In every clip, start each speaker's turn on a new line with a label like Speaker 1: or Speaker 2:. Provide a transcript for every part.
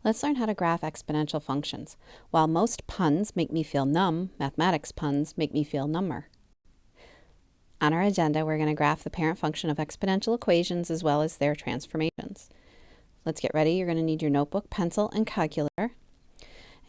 Speaker 1: Let's learn how to graph exponential functions. While most puns make me feel numb, mathematics puns make me feel number. On our agenda, we're going to graph the parent function of exponential equations as well as their transformations. Let's get ready. You're going to need your notebook, pencil, and calculator.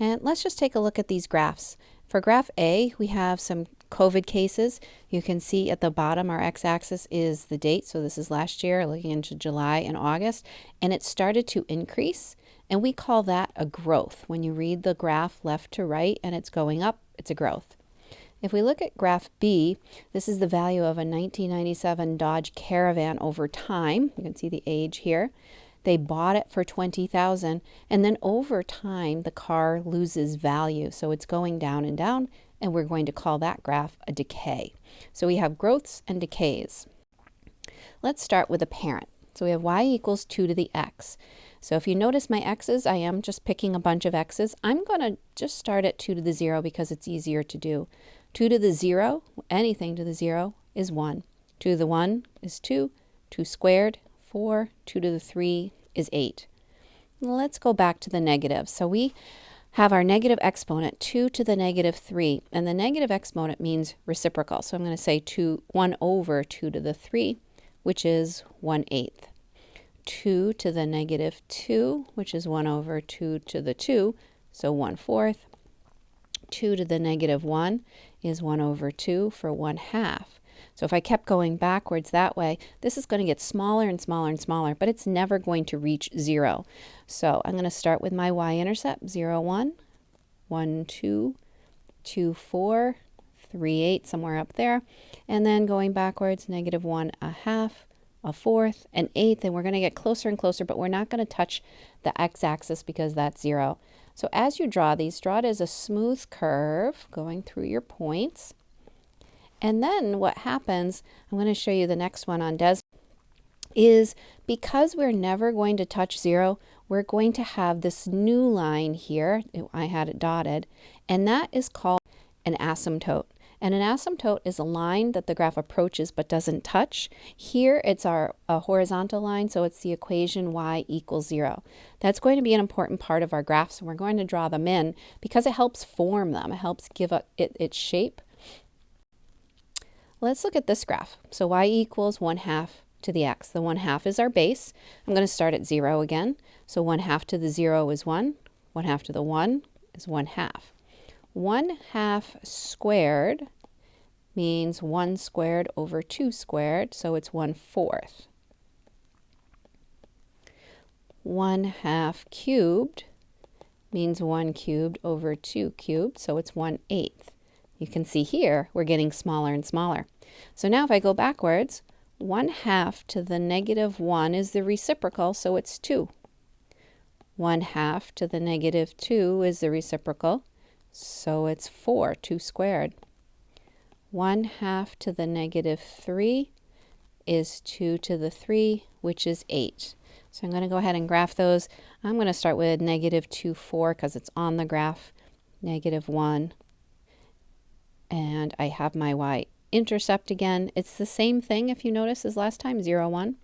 Speaker 1: And let's just take a look at these graphs. For graph A, we have some COVID cases. You can see at the bottom our x-axis is the date. So this is last year, looking into July and August. And it started to increase. And we call that a growth. When you read the graph left to right and it's going up, it's a growth. If we look at graph B, this is the value of a 1997 Dodge Caravan over time. You can see the age here. They bought it for $20,000, and then over time the car loses value. So it's going down, and we're going to call that graph a decay. So we have growths and decays. Let's start with a parent. So we have y equals 2 to the x. So if you notice my x's, I am just picking a bunch of x's. I'm going to just start at 2 to the 0 because it's easier to do. 2 to the 0, anything to the 0, is 1. 2 to the 1 is 2. 2 squared, 4. 2 to the 3 is 8. Let's go back to the negative. So we have our negative exponent, 2 to the negative 3. And the negative exponent means reciprocal. So I'm going to say 1 over 2 to the 3, which is 1/8. 2 to the negative 2, which is 1 over 2 to the 2, so 1/4. 2 to the negative 1 is 1 over 2 for 1/2. So if I kept going backwards that way, this is going to get smaller and smaller and smaller, but it's never going to reach 0. So I'm going to start with my y-intercept, 0, 1, 1, 2, 2, 4, 3, 8, somewhere up there. And then going backwards, negative 1, 1/2, 1/4, an 1/8, and we're going to get closer and closer, but we're not going to touch the x-axis because that's 0. So as you draw these, draw it as a smooth curve going through your points. And then what happens, I'm going to show you the next one on Des, is because we're never going to touch 0, we're going to have this new line here. I had it dotted, and that is called an asymptote. And an asymptote is a line that the graph approaches but doesn't touch. Here it's a horizontal line, so it's the equation y equals 0. That's going to be an important part of our graphs, and we're going to draw them in because it helps form them. It helps give it its shape. Let's look at this graph. So y equals 1/2 to the x. The 1/2 is our base. I'm going to start at 0 again. So 1/2 to the 0 is 1. 1/2 to the 1 is 1/2. 1/2 squared means 1 squared over 2 squared, so it's 1/4. 1/2 cubed means 1 cubed over 2 cubed, so it's 1/8. You can see here we're getting smaller and smaller. So now if I go backwards, 1/2 to the negative 1 is the reciprocal, so it's 2. 1/2 to the negative 2 is the reciprocal, so it's 4, 2 squared. 1/2 to the negative 3 is 2 to the 3, which is 8. So I'm going to go ahead and graph those. I'm going to start with negative 2, 4 because it's on the graph, negative 1. And I have my y-intercept again. It's the same thing, if you notice, as last time, 0, 1.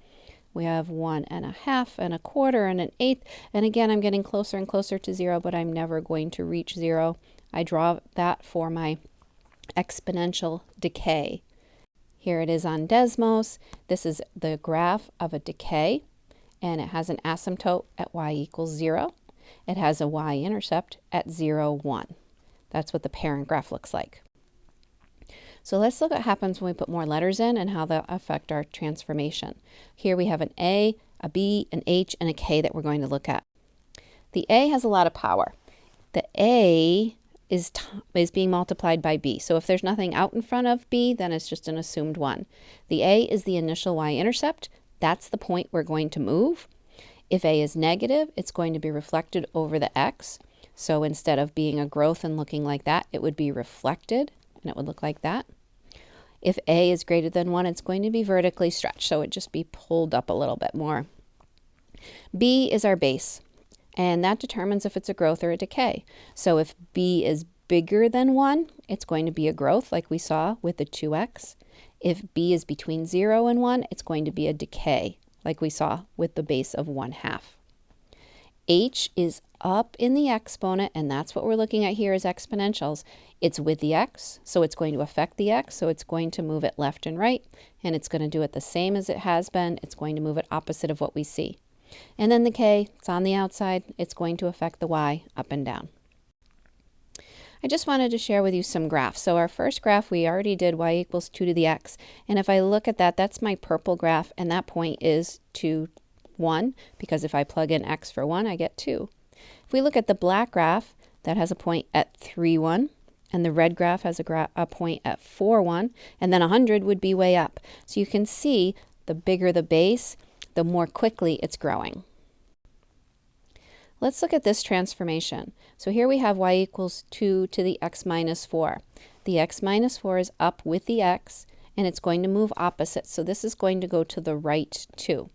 Speaker 1: We have 1 1/2 and 1/4 and an 1/8. And again, I'm getting closer and closer to 0, but I'm never going to reach 0. I draw that for my exponential decay. Here it is on Desmos. This is the graph of a decay, and it has an asymptote at y equals 0. It has a y-intercept at 0, 1. That's what the parent graph looks like. So let's look at what happens when we put more letters in and how they'll affect our transformation. Here we have an A, a B, an H, and a K that we're going to look at. The A has a lot of power. The A is being multiplied by B. So if there's nothing out in front of B, then it's just an assumed 1. The A is the initial y-intercept. That's the point we're going to move. If A is negative, it's going to be reflected over the x. So instead of being a growth and looking like that, it would be reflected, and it would look like that. If A is greater than 1, it's going to be vertically stretched, so it'd just be pulled up a little bit more. B is our base, and that determines if it's a growth or a decay. So if B is bigger than 1, it's going to be a growth like we saw with the 2x. If B is between 0 and 1, it's going to be a decay like we saw with the base of 1/2. h is up in the exponent, and that's what we're looking at here as exponentials. It's with the x, so it's going to affect the x, so it's going to move it left and right, and it's going to do it the same as it has been. It's going to move it opposite of what we see. And then the k, it's on the outside. It's going to affect the y up and down. I just wanted to share with you some graphs. So our first graph, we already did y equals 2 to the x. And if I look at that, that's my purple graph, and that point is 2, 1, because if I plug in x for 1, I get 2. If we look at the black graph, that has a point at 3, 1, and the red graph has a point at 4, 1, and then 100 would be way up. So you can see the bigger the base, the more quickly it's growing. Let's look at this transformation. So here we have y equals 2 to the x minus 4. The x minus 4 is up with the x, and it's going to move opposite. So this is going to go to the right 2.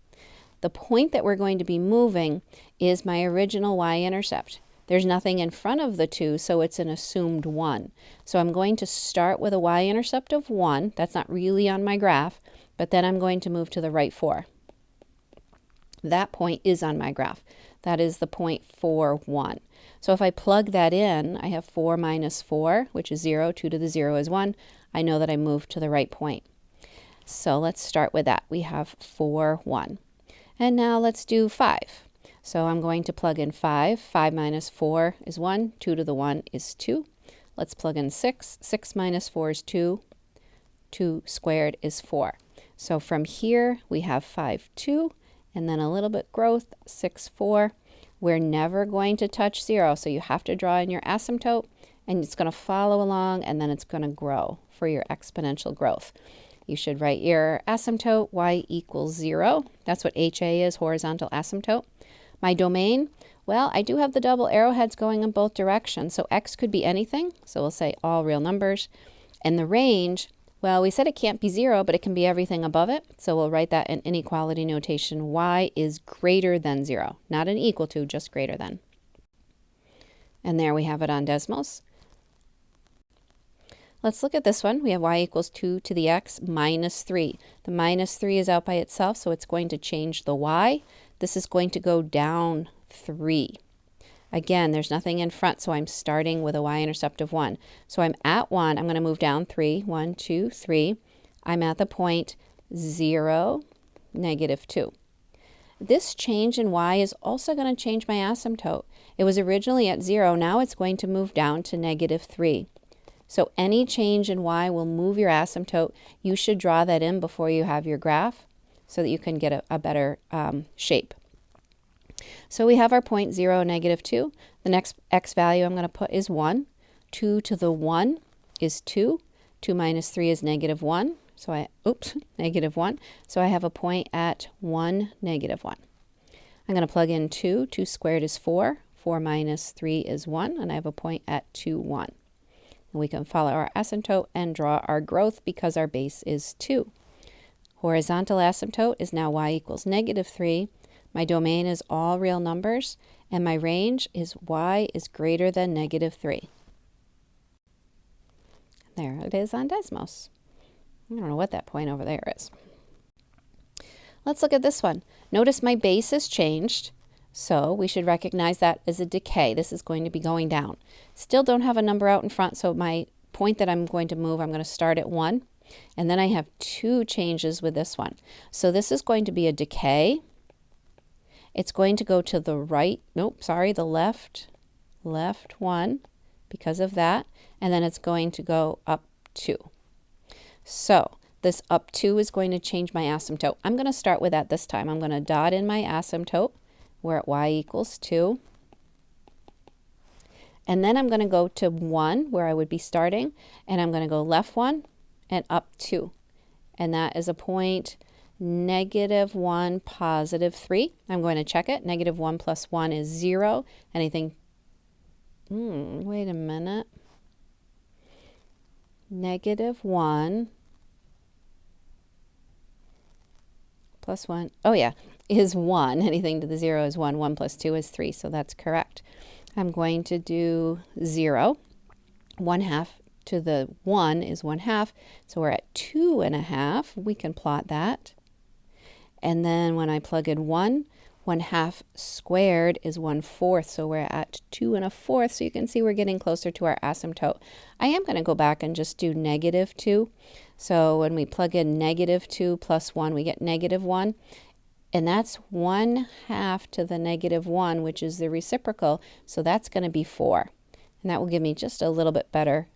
Speaker 1: The point that we're going to be moving is my original y-intercept. There's nothing in front of the 2, so it's an assumed 1. So I'm going to start with a y-intercept of 1. That's not really on my graph, but then I'm going to move to the right 4. That point is on my graph. That is the point 4, 1. So if I plug that in, I have 4 minus 4, which is 0. 2 to the 0 is 1. I know that I moved to the right point. So let's start with that. We have 4, 1. And now let's do 5. So I'm going to plug in 5. 5 minus 4 is 1. 2 to the 1 is 2. Let's plug in 6. 6 minus 4 is 2. 2 squared is 4. So from here, we have 5, 2. And then a little bit growth, 6, 4. We're never going to touch 0, so you have to draw in your asymptote, and it's going to follow along, and then it's going to grow for your exponential growth. You should write your asymptote, y equals 0. That's what HA is, horizontal asymptote. My domain, well, I do have the double arrowheads going in both directions, so x could be anything, so we'll say all real numbers. And the range, well, we said it can't be 0, but it can be everything above it. So we'll write that in inequality notation. Y is greater than 0. Not an equal to, just greater than. And there we have it on Desmos. Let's look at this one. We have y equals 2 to the x minus 3. The minus 3 is out by itself, so it's going to change the y. This is going to go down 3. Again, there's nothing in front, so I'm starting with a y-intercept of 1. So I'm at 1. I'm going to move down 3. 1, 2, 3. I'm at the point 0, negative 2. This change in y is also going to change my asymptote. It was originally at 0. Now it's going to move down to negative 3. So any change in y will move your asymptote. You should draw that in before you have your graph so that you can get a better shape. So we have our point 0, negative 2. The next x value I'm going to put is 1. 2 to the 1 is 2. 2 minus 3 is negative 1. So negative 1. So I have a point at 1, negative 1. I'm going to plug in 2. 2 squared is 4. 4 minus 3 is 1. And I have a point at 2, 1. And we can follow our asymptote and draw our growth because our base is 2. Horizontal asymptote is now y equals negative 3. My domain is all real numbers, and my range is y is greater than negative 3. There it is on Desmos. I don't know what that point over there is. Let's look at this one. Notice my base has changed, so we should recognize that as a decay. This is going to be going down. Still don't have a number out in front, so my point that I'm going to move, I'm going to start at 1, and then I have 2 changes with this one. So this is going to be a decay. It's going to go to the right, the left 1 because of that, and then it's going to go up 2. So this up 2 is going to change my asymptote. I'm going to start with that this time. I'm going to dot in my asymptote. We're at y equals 2. And then I'm going to go to 1 where I would be starting, and I'm going to go left 1 and up 2. And that is a point negative 1, positive 3. I'm going to check it. Negative 1 plus 1 is 0. Anything? Wait a minute. Negative 1 plus 1. Oh, yeah, is 1. Anything to the 0 is 1. 1 plus 2 is 3. So that's correct. I'm going to do 0. 1/2 to the 1 is 1/2. So we're at 2 1/2. We can plot that. And then when I plug in 1, 1/2 squared is 1/4, so we're at 2 1/4, so you can see we're getting closer to our asymptote. I am going to go back and just do -2. So when we plug in -2 plus 1, we get -1. And that's 1/2 to the -1, which is the reciprocal, so that's going to be 4. And that will give me just a little bit better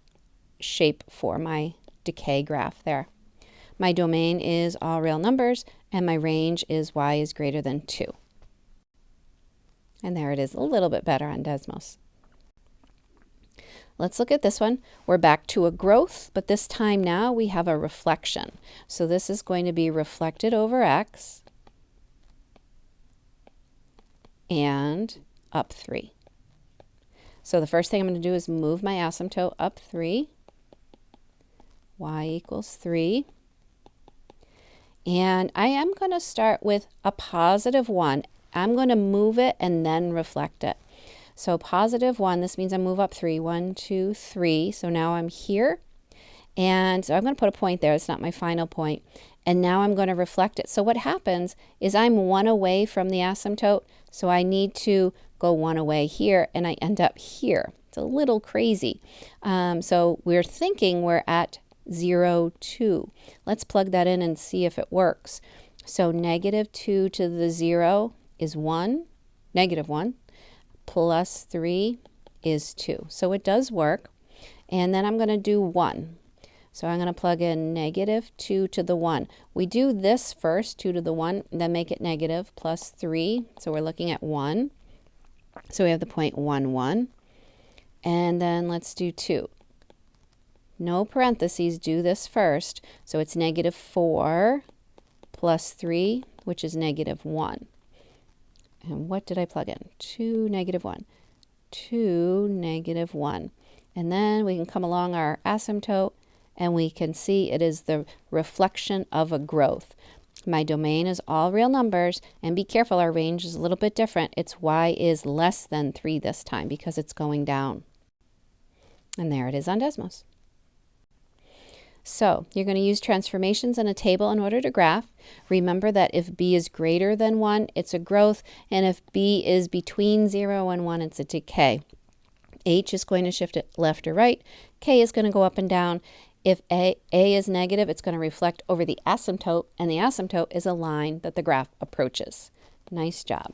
Speaker 1: shape for my decay graph there. My domain is all real numbers, and my range is y is greater than 2. And there it is, a little bit better on Desmos. Let's look at this one. We're back to a growth, but this time now we have a reflection. So this is going to be reflected over x and up 3. So the first thing I'm going to do is move my asymptote up 3. Y equals 3. And I am going to start with a +1. I'm going to move it and then reflect it. So +1, this means I move up 3. 1, 2, 3. So now I'm here. And so I'm going to put a point there. It's not my final point. And now I'm going to reflect it. So what happens is I'm 1 away from the asymptote. So I need to go 1 away here, and I end up here. It's a little crazy. So we're thinking we're at 0, 2. Let's plug that in and see if it works. So -2 to the 0 is 1, -1, plus 3 is 2. So it does work. And then I'm going to do 1. So I'm going to plug in -2 to the 1. We do this first, 2 to the 1, then make it negative, plus 3. So we're looking at 1. So we have the point 1, 1. And then let's do 2. No parentheses, do this first. So it's -4 plus 3, which is -1. And what did I plug in? 2, -1. 2, -1. And then we can come along our asymptote, and we can see it is the reflection of a growth. My domain is all real numbers, and be careful, our range is a little bit different. It's y is less than 3 this time because it's going down. And there it is on Desmos. So you're going to use transformations in a table in order to graph. Remember that if b is greater than 1, it's a growth, and if b is between 0 and 1, it's a decay. H is going to shift it left or right. K is going to go up and down. If A is negative, it's going to reflect over the asymptote, and the asymptote is a line that the graph approaches. Nice job.